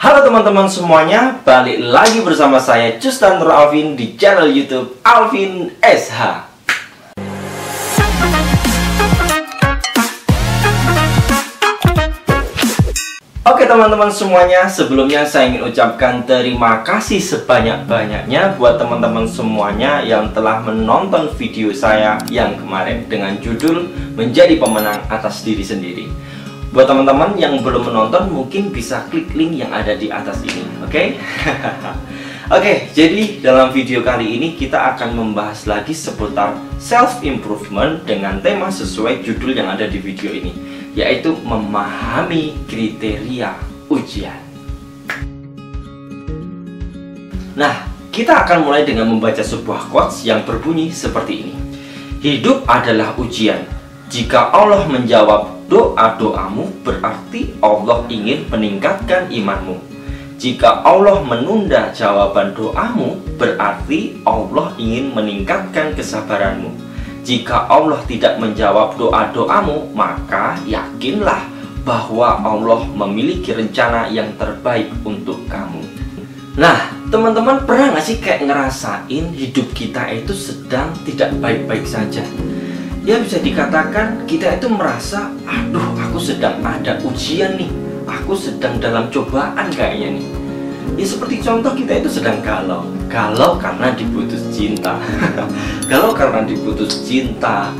Halo teman-teman semuanya, balik lagi bersama saya Justan Nur Alvin di channel YouTube Alvin SH. Oke teman-teman semuanya, sebelumnya saya ingin ucapkan terima kasih sebanyak-banyaknya buat teman-teman semuanya yang telah menonton video saya yang kemarin dengan judul Menjadi Pemenang Atas Diri Sendiri. Buat teman-teman yang belum menonton, mungkin bisa klik link yang ada di atas ini, oke? Oke, jadi dalam video kali ini kita akan membahas lagi seputar self-improvement dengan tema sesuai judul yang ada di video ini, yaitu memahami kriteria ujian. Nah, kita akan mulai dengan membaca sebuah quotes yang berbunyi seperti ini. Hidup adalah ujian. Jika Allah menjawab doa-doamu, berarti Allah ingin meningkatkan imanmu. Jika Allah menunda jawaban doamu, berarti Allah ingin meningkatkan kesabaranmu. Jika Allah tidak menjawab doa-doamu, maka yakinlah bahwa Allah memiliki rencana yang terbaik untuk kamu. Nah, teman-teman pernah gak sih kayak ngerasain hidup kita itu sedang tidak baik-baik saja? Ya bisa dikatakan kita itu merasa, aduh aku sedang ada ujian nih, aku sedang dalam cobaan kayaknya nih. Ya seperti contoh kita itu sedang galau karena diputus cinta. Galau karena diputus cinta.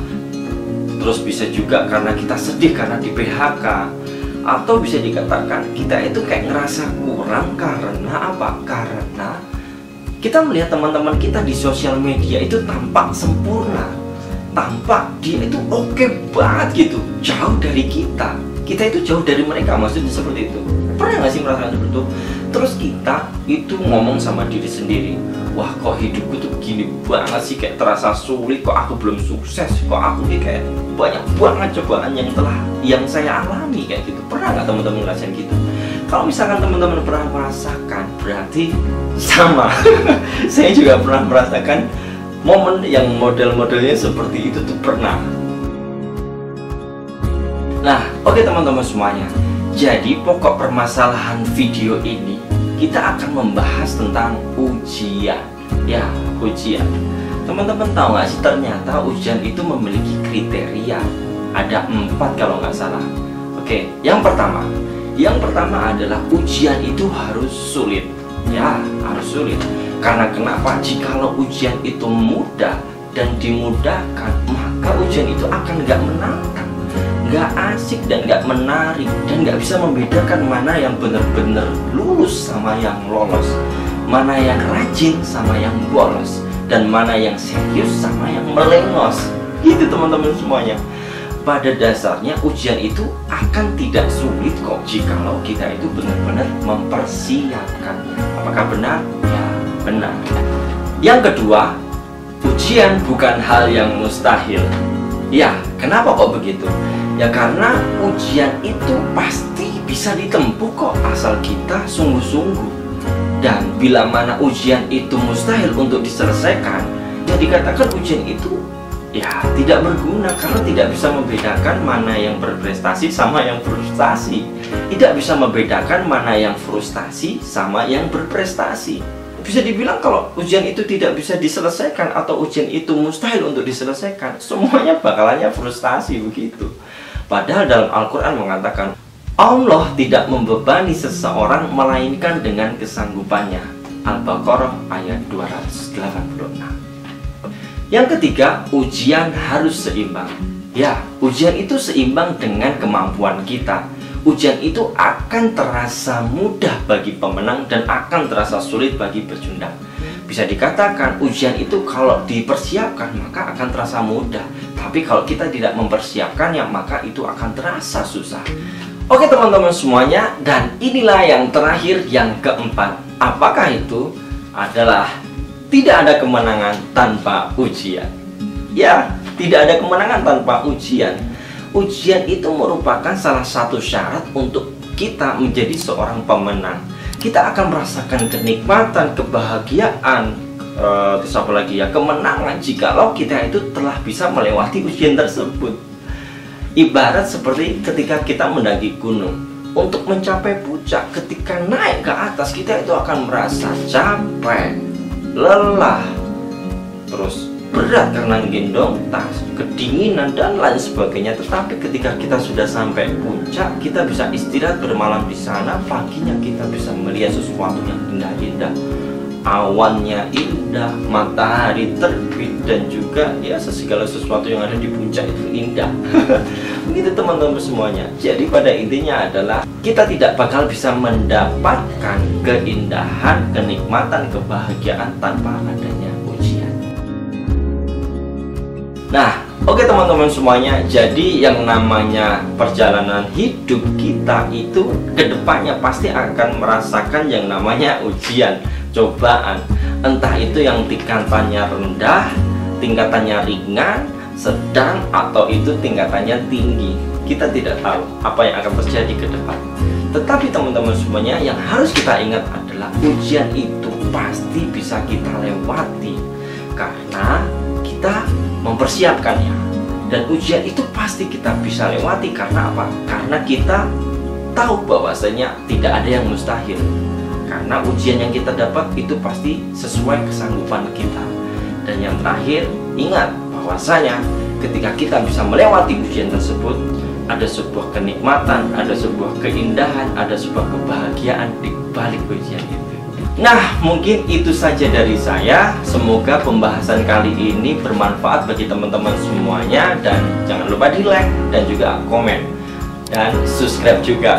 Terus bisa juga karena kita sedih karena di PHK. Atau bisa dikatakan kita itu kayak ngerasa kurang karena apa? Karena kita melihat teman-teman kita di sosial media itu tampak sempurna, tampak dia itu oke banget gitu, jauh dari kita itu jauh dari mereka, maksudnya seperti itu. Pernah gak sih merasakan seperti itu? Terus kita itu ngomong sama diri sendiri, wah kok hidupku tuh gini banget sih, kayak terasa sulit, kok aku belum sukses, kok aku nih kayak banyak banget cobaan yang saya alami kayak gitu. Pernah gak teman-teman ngerasain gitu? Kalau misalkan teman-teman pernah merasakan, berarti sama saya juga pernah merasakan momen yang model-modelnya seperti itu tuh pernah. Nah, oke teman-teman semuanya. Jadi pokok permasalahan video ini kita akan membahas tentang ujian. Ya, ujian. Teman-teman tahu nggak sih, ternyata ujian itu memiliki kriteria. Ada 4 kalau nggak salah. Oke, yang pertama adalah ujian itu harus sulit. Ya, harus sulit. Karena kenapa? Jikalau ujian itu mudah dan dimudahkan, maka ujian itu akan nggak menantang, nggak asik dan nggak menarik, dan nggak bisa membedakan mana yang benar-benar lulus sama yang lolos, mana yang rajin sama yang bolos, dan mana yang serius sama yang melengos. Gitu teman-teman semuanya. Pada dasarnya ujian itu akan tidak sulit kok jikalau kita itu benar-benar mempersiapkannya. Apakah benar? Ya, benar. Yang kedua, ujian bukan hal yang mustahil. Ya, kenapa kok begitu? Ya karena ujian itu pasti bisa ditempuh kok, asal kita sungguh-sungguh. Dan bila mana ujian itu mustahil untuk diselesaikan, ya dikatakan ujian itu ya tidak berguna, karena tidak bisa membedakan mana yang berprestasi sama yang frustasi. Tidak bisa membedakan mana yang frustasi sama yang berprestasi. Bisa dibilang kalau ujian itu tidak bisa diselesaikan atau ujian itu mustahil untuk diselesaikan, semuanya bakalannya frustasi begitu. Padahal dalam Al-Quran mengatakan Allah tidak membebani seseorang melainkan dengan kesanggupannya. Al-Baqarah ayat 286. Yang ketiga, ujian harus seimbang. Ya, ujian itu seimbang dengan kemampuan kita. Ujian itu akan terasa mudah bagi pemenang dan akan terasa sulit bagi pecundang. Bisa dikatakan ujian itu kalau dipersiapkan maka akan terasa mudah, tapi kalau kita tidak mempersiapkannya maka itu akan terasa susah. Oke teman-teman semuanya, dan inilah yang terakhir, yang keempat. Apakah itu? Adalah tidak ada kemenangan tanpa ujian. Ya, tidak ada kemenangan tanpa ujian. Ujian itu merupakan salah satu syarat untuk kita menjadi seorang pemenang. Kita akan merasakan kenikmatan, kebahagiaan, terus apa lagi ya, kemenangan jikalau kita itu telah bisa melewati ujian tersebut. Ibarat seperti ketika kita mendaki gunung. untuk mencapai puncak, ketika naik ke atas kita itu akan merasa capek, lelah, terus berat karena gendong tas, kedinginan dan lain sebagainya. Tetapi ketika kita sudah sampai puncak, kita bisa istirahat bermalam di sana. Paginya kita bisa melihat sesuatu yang indah-indah, awannya indah, matahari terbit, dan juga ya segala sesuatu yang ada di puncak itu indah. Begitu teman-teman semuanya. Jadi pada intinya adalah kita tidak bakal bisa mendapatkan keindahan, kenikmatan, kebahagiaan tanpa adanya ujian. Nah, oke teman-teman semuanya. Jadi yang namanya perjalanan hidup kita itu kedepannya pasti akan merasakan yang namanya ujian, cobaan. Entah itu yang tingkatannya rendah, tingkatannya ringan, sedang, atau itu tingkatannya tinggi. Kita tidak tahu apa yang akan terjadi ke depan. Tetapi teman-teman semuanya, yang harus kita ingat adalah ujian itu pasti bisa kita lewati karena kita mempersiapkannya. Dan ujian itu pasti kita bisa lewati karena apa? Karena kita tahu bahwasanya tidak ada yang mustahil. Karena ujian yang kita dapat itu pasti sesuai kesanggupan kita. Dan yang terakhir, ingat bahwasanya ketika kita bisa melewati ujian tersebut, ada sebuah kenikmatan, ada sebuah keindahan, ada sebuah kebahagiaan di balik ujian itu. Nah, mungkin itu saja dari saya. Semoga pembahasan kali ini bermanfaat bagi teman-teman semuanya. Dan jangan lupa di like dan juga komen dan subscribe juga.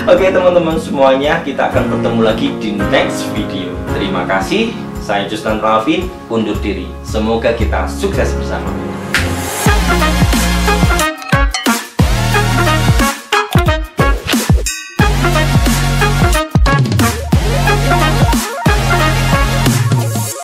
Oke teman-teman semuanya, kita akan bertemu lagi di next video. Terima kasih. Saya Justan Ralvin undur diri. Semoga kita sukses bersama.